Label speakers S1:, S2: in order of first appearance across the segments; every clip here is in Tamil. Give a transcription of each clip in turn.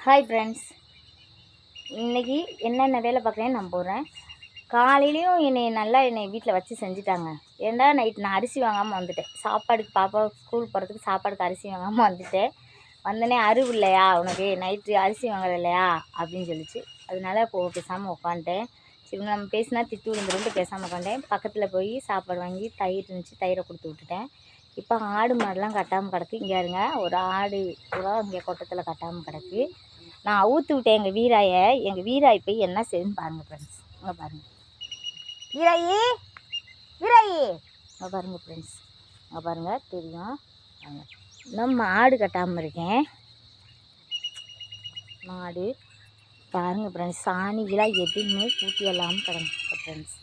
S1: ஹாய் ஃப்ரெண்ட்ஸ், இன்றைக்கி என்னென்ன வேலை பார்க்குறேன்னு நான் போகிறேன். காலையிலையும் என்னை வீட்டில் வச்சு செஞ்சுட்டாங்க. ஏன்டா நைட் நான் அரிசி வாங்காமல் வந்துட்டேன். சாப்பாடுக்கு பாப்பா ஸ்கூல் போகிறதுக்கு சாப்பாடுக்கு அரிசி வாங்காமல் வந்துட்டேன். வந்தோடனே அறிவு இல்லையா உனக்கு, நைட்டு அரிசி வாங்குறது இல்லையா அப்படின்னு சொல்லிச்சு. அதனால பேசாமல் உட்காந்துட்டேன். சரி நம்ம பேசினா திட்டு விழுந்துருன்ட்டு பேசாமல் உட்காந்தேன். பக்கத்தில் போய் சாப்பாடு வாங்கி தயிர் இருந்துச்சு, தயிரை கொடுத்து விட்டுட்டேன். இப்போ ஆடு மாடெலாம் கட்டாமல் கிடக்கு. இங்கே இருங்க, ஒரு ஆடு கூட இங்கே கொட்டத்தில் கட்டாமல் கிடக்கு. நான் அவுத்து விட்டேன் எங்கள் வீராய் போய் என்ன செய்யுன்னு பாருங்கள் ஃப்ரெண்ட்ஸ். இங்கே பாருங்கள் வீராயி, இங்கே பாருங்கள் ஃப்ரெண்ட்ஸ், இங்கே பாருங்கள் தெரியும். இன்னும் மாடு கட்டாமல் இருக்கேன். மாடு பாருங்கள் ஃப்ரெண்ட்ஸ், சாணிகளாக எதுவுமே கூட்டி இல்லாமல் கிடந்துருக்கு ஃப்ரெண்ட்ஸ்.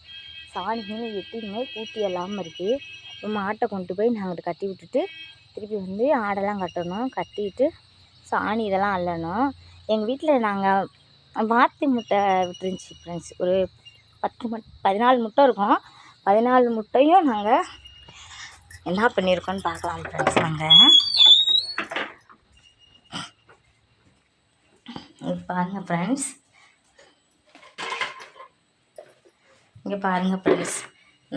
S1: சாணிகள் எதுவுமே கூட்டி இல்லாமல் இருக்குது. மாட்டை கொண்டு போய் நாங்கள் கட்டி விட்டுட்டு திருப்பி வந்து ஆடெல்லாம் கட்டணும். கட்டிட்டு சாணி இதெல்லாம் அள்ளணும். எங்கள் வீட்டில் நாங்கள் வாத்து முட்டை விட்டுருந்துச்சி ஃப்ரெண்ட்ஸ். ஒரு 14 முட்டை இருக்கும். 14 முட்டையும் நாங்கள் என்ன பண்ணியிருக்கோன்னு பார்க்கலாம் ஃப்ரெண்ட்ஸ். நாங்கள் பாருங்கள் ஃப்ரெண்ட்ஸ், இங்கே பாருங்கள் ஃப்ரெண்ட்ஸ்,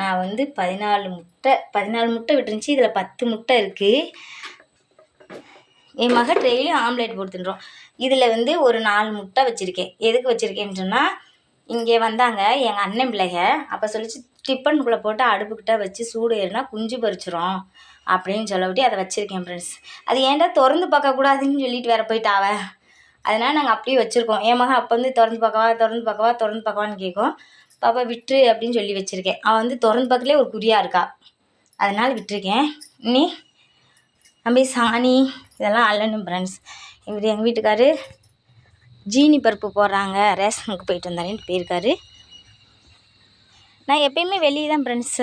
S1: நான் வந்து 14 முட்டை விட்டுருந்துச்சி. இதில் 10 முட்டை இருக்குது. என் மக டெய்லியும் ஆம்லேட் போட்டு தின்றோம். இதில் வந்து ஒரு 4 முட்டை வச்சுருக்கேன். எதுக்கு வச்சுருக்கேன்னு சொன்னால், இங்கே வந்தாங்க எங்கள் அண்ணன் பிள்ளைங்க. அப்போ சொல்லிச்சு டிஃபனுக்குள்ளே போட்டு அடுப்புக்கிட்ட வச்சு சூடு ஏறினா குஞ்சு பறிச்சிரும் அப்படின்னு சொல்லவிட்டு அதை வச்சுருக்கேன் ஃப்ரெண்ட்ஸ். அது ஏன்டா திறந்து பார்க்கக்கூடாதுன்னு சொல்லிட்டு வேறு போயிட்டாவ. அதனால் நாங்கள் அப்படியே வச்சுருக்கோம். என் மகன் அப்போ வந்து திறந்து பார்க்கவான்னு கேட்கும். பாப்பா விட்டுரு அப்படின்னு சொல்லி வச்சுருக்கேன். அவன் வந்து திறந்து பார்க்கலே ஒரு குறியாக இருக்கா. அதனால் விட்டுருக்கேன். இனி நம்ம சாணி இதெல்லாம் அள்ளணும் ஃப்ரெண்ட்ஸ். எங்கள் வீட்டுக்காரு ஜீனி பருப்பு போடுறாங்க, ரேஷனுக்கு போயிட்டு வந்தாரேன்னு போயிருக்காரு. நான் எப்பயுமே வெளியே தான் ஃப்ரெண்ட்ஸ்,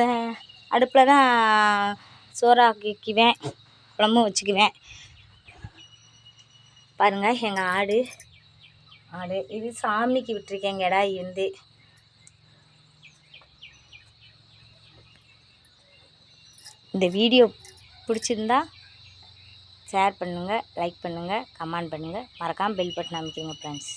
S1: அடுப்பில் தான் சோறாக்கிக்குவேன், குழம்பும் வச்சுக்குவேன். பாருங்கள் எங்கள் ஆடு இது சாமிக்கு விட்டுருக்கேன். கடா இருந்து இந்த வீடியோ பிடிச்சிருந்தா ஷேர் பண்ணுங்கள், லைக் பண்ணுங்கள், கமெண்ட் பண்ணுங்கள். மறக்காமல் பெல் பட்டன் அமைக்கிங்க ஃப்ரெண்ட்ஸ்.